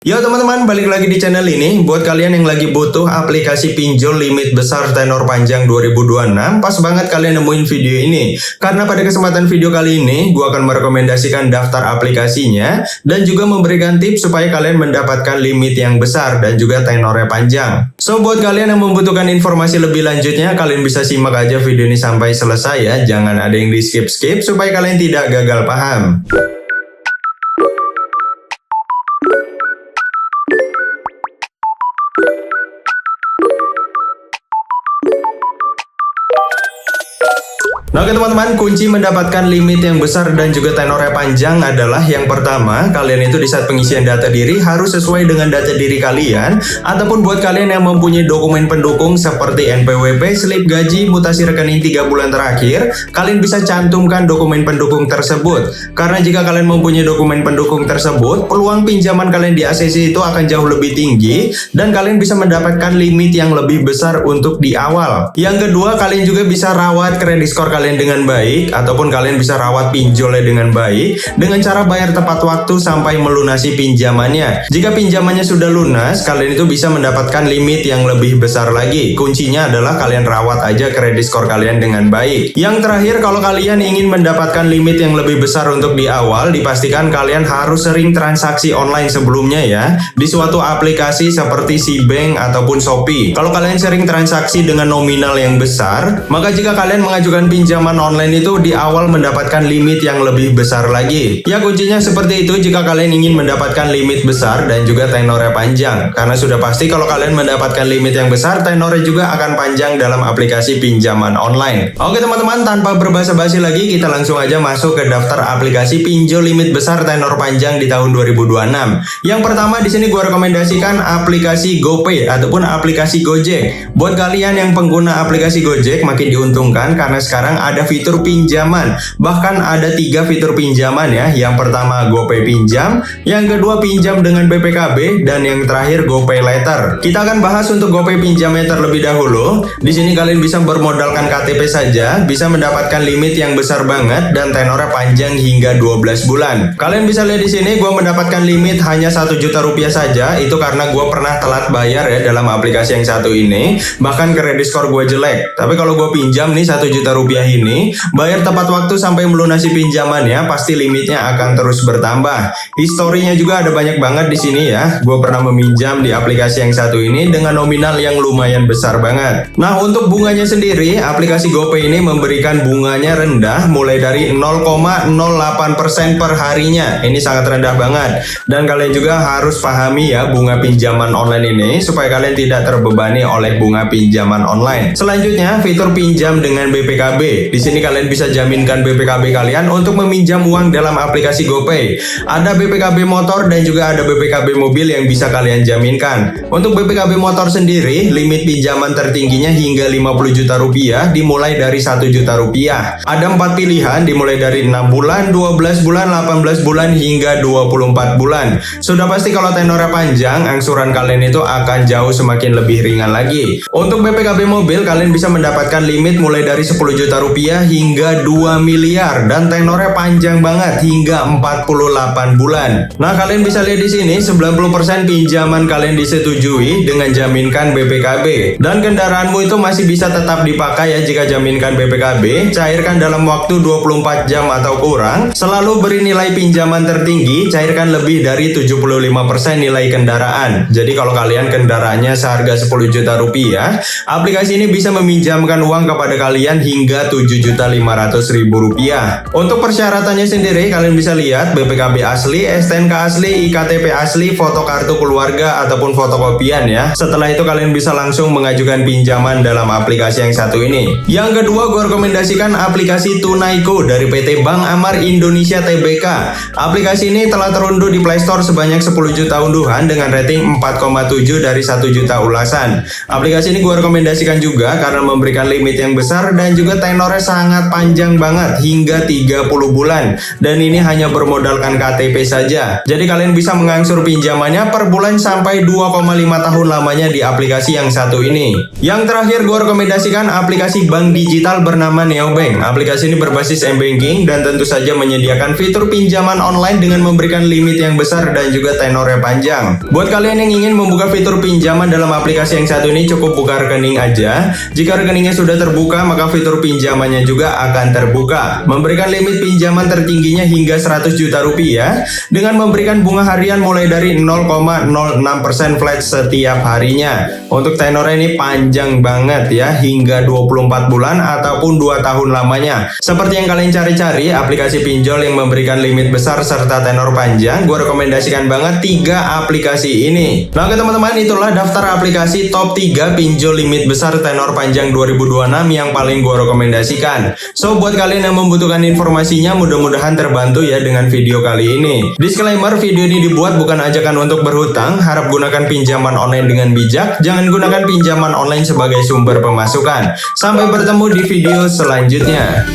Yo teman-teman, balik lagi di channel ini. Buat kalian yang lagi butuh aplikasi pinjol limit besar tenor panjang 2026, pas banget kalian nemuin video ini. Karena pada kesempatan video kali ini, gua akan merekomendasikan daftar aplikasinya dan juga memberikan tips supaya kalian mendapatkan limit yang besar dan juga tenornya panjang. So, buat kalian yang membutuhkan informasi lebih lanjutnya, kalian bisa simak aja video ini sampai selesai ya. Jangan ada yang di skip-skip supaya kalian tidak gagal paham. Nah oke teman-teman, kunci mendapatkan limit yang besar dan juga tenornya panjang adalah yang pertama, kalian itu di saat pengisian data diri harus sesuai dengan data diri kalian, ataupun buat kalian yang mempunyai dokumen pendukung seperti NPWP, slip gaji, mutasi rekening 3 bulan terakhir, kalian bisa cantumkan dokumen pendukung tersebut. Karena jika kalian mempunyai dokumen pendukung tersebut, peluang pinjaman kalian di ACC itu akan jauh lebih tinggi dan kalian bisa mendapatkan limit yang lebih besar untuk di awal. Yang kedua, kalian juga bisa rawat kredit skor kalian dengan baik, ataupun kalian bisa rawat pinjolnya dengan baik dengan cara bayar tepat waktu sampai melunasi pinjamannya. Jika pinjamannya sudah lunas, kalian itu bisa mendapatkan limit yang lebih besar lagi. Kuncinya adalah kalian rawat aja kredit skor kalian dengan baik. Yang terakhir, kalau kalian ingin mendapatkan limit yang lebih besar untuk di awal, dipastikan kalian harus sering transaksi online sebelumnya ya, di suatu aplikasi seperti Cbank ataupun Shopee. Kalau kalian sering transaksi dengan nominal yang besar, maka jika kalian mengajukan pinjaman online itu di awal mendapatkan limit yang lebih besar lagi. Ya kuncinya seperti itu jika kalian ingin mendapatkan limit besar dan juga tenornya panjang. Karena sudah pasti kalau kalian mendapatkan limit yang besar, tenornya juga akan panjang dalam aplikasi pinjaman online. Oke teman-teman, tanpa berbasa-basi lagi, kita langsung aja masuk ke daftar aplikasi pinjol limit besar tenor panjang di tahun 2026. Yang pertama di sini gue rekomendasikan aplikasi GoPay ataupun aplikasi Gojek. Buat kalian yang pengguna aplikasi Gojek makin diuntungkan karena sekarang ada fitur pinjaman. Bahkan ada 3 fitur pinjaman ya. Yang pertama GoPay pinjam, yang kedua pinjam dengan BPKB, dan yang terakhir GoPay Later. Kita akan bahas untuk GoPay pinjamnya terlebih dahulu. Di sini kalian bisa bermodalkan KTP saja, bisa mendapatkan limit yang besar banget dan tenornya panjang hingga 12 bulan. Kalian bisa lihat di sini gue mendapatkan limit hanya 1 juta rupiah saja. Itu karena gue pernah telat bayar ya dalam aplikasi yang satu ini. Bahkan kredit skor gue jelek. Tapi kalau gue pinjam nih 1 juta rupiah ini, bayar tepat waktu sampai melunasi pinjamannya, pasti limitnya akan terus bertambah. Historinya juga ada banyak banget di sini ya. Gue pernah meminjam di aplikasi yang satu ini dengan nominal yang lumayan besar banget. Nah untuk bunganya sendiri, aplikasi GoPay ini memberikan bunganya rendah, mulai dari 0,08% per harinya. Ini sangat rendah banget. Dan kalian juga harus pahami ya bunga pinjaman online ini supaya kalian tidak terbebani oleh bunga pinjaman online. Selanjutnya, fitur pinjam dengan BPKB. Di sini kalian bisa jaminkan BPKB kalian untuk meminjam uang dalam aplikasi GoPay. Ada BPKB motor dan juga ada BPKB mobil yang bisa kalian jaminkan. Untuk BPKB motor sendiri, limit pinjaman tertingginya hingga 50 juta rupiah dimulai dari 1 juta rupiah. Ada 4 pilihan dimulai dari 6 bulan, 12 bulan, 18 bulan hingga 24 bulan. Sudah pasti kalau tenornya panjang, angsuran kalian itu akan jauh semakin lebih ringan lagi. Untuk BPKB mobil, kalian bisa mendapatkan limit mulai dari 10 juta rupiah hingga 2 miliar dan tenornya panjang banget hingga 48 bulan. Nah, kalian bisa lihat di sini 90% pinjaman kalian disetujui dengan jaminkan BPKB. Dan kendaraanmu itu masih bisa tetap dipakai ya jika jaminkan BPKB. Cairkan dalam waktu 24 jam atau kurang. Selalu beri nilai pinjaman tertinggi, cairkan lebih dari 75% nilai kendaraan. Jadi kalau kalian kendaraannya seharga 10 juta rupiah, aplikasi ini bisa meminjamkan uang kepada kalian hingga 7.500.000 rupiah. Untuk persyaratannya sendiri kalian bisa lihat BPKB asli, STNK asli, IKTP asli, foto kartu keluarga ataupun fotokopian ya. Setelah itu kalian bisa langsung mengajukan pinjaman dalam aplikasi yang satu ini. Yang kedua gue rekomendasikan aplikasi Tunaiku dari PT Bank Amar Indonesia Tbk. Aplikasi ini telah terunduh di Play Store sebanyak 10 juta unduhan dengan rating 4,7 dari 1 juta ulasan. Aplikasi ini gue rekomendasikan juga karena memberikan limit yang besar dan juga tenor tenornya sangat panjang banget hingga 30 bulan. Dan ini hanya bermodalkan KTP saja. Jadi kalian bisa mengangsur pinjamannya per bulan sampai 2,5 tahun lamanya di aplikasi yang satu ini. Yang terakhir gue rekomendasikan aplikasi bank digital bernama Neobank. Aplikasi ini berbasis m-banking dan tentu saja menyediakan fitur pinjaman online dengan memberikan limit yang besar dan juga tenornya panjang. Buat kalian yang ingin membuka fitur pinjaman dalam aplikasi yang satu ini, cukup buka rekening aja. Jika rekeningnya sudah terbuka, maka fitur pinjamannya juga akan terbuka. Memberikan limit pinjaman tertingginya hingga 100 juta rupiah dengan memberikan bunga harian mulai dari 0,06% flat setiap harinya. Untuk tenornya ini panjang banget ya, hingga 24 bulan ataupun 2 tahun lamanya. Seperti yang kalian cari-cari, aplikasi pinjol yang memberikan limit besar serta tenor panjang, gue rekomendasikan banget 3 aplikasi ini. Nah oke teman-teman, itulah daftar aplikasi top 3 pinjol limit besar tenor panjang 2026 yang paling gue rekomendasikan. So buat kalian yang membutuhkan informasinya, mudah-mudahan terbantu ya dengan video kali ini. Disclaimer, video ini dibuat bukan ajakan untuk berhutang, harap gunakan pinjaman online dengan bijak, jangan gunakan pinjaman online sebagai sumber pemasukan. Sampai bertemu di video selanjutnya.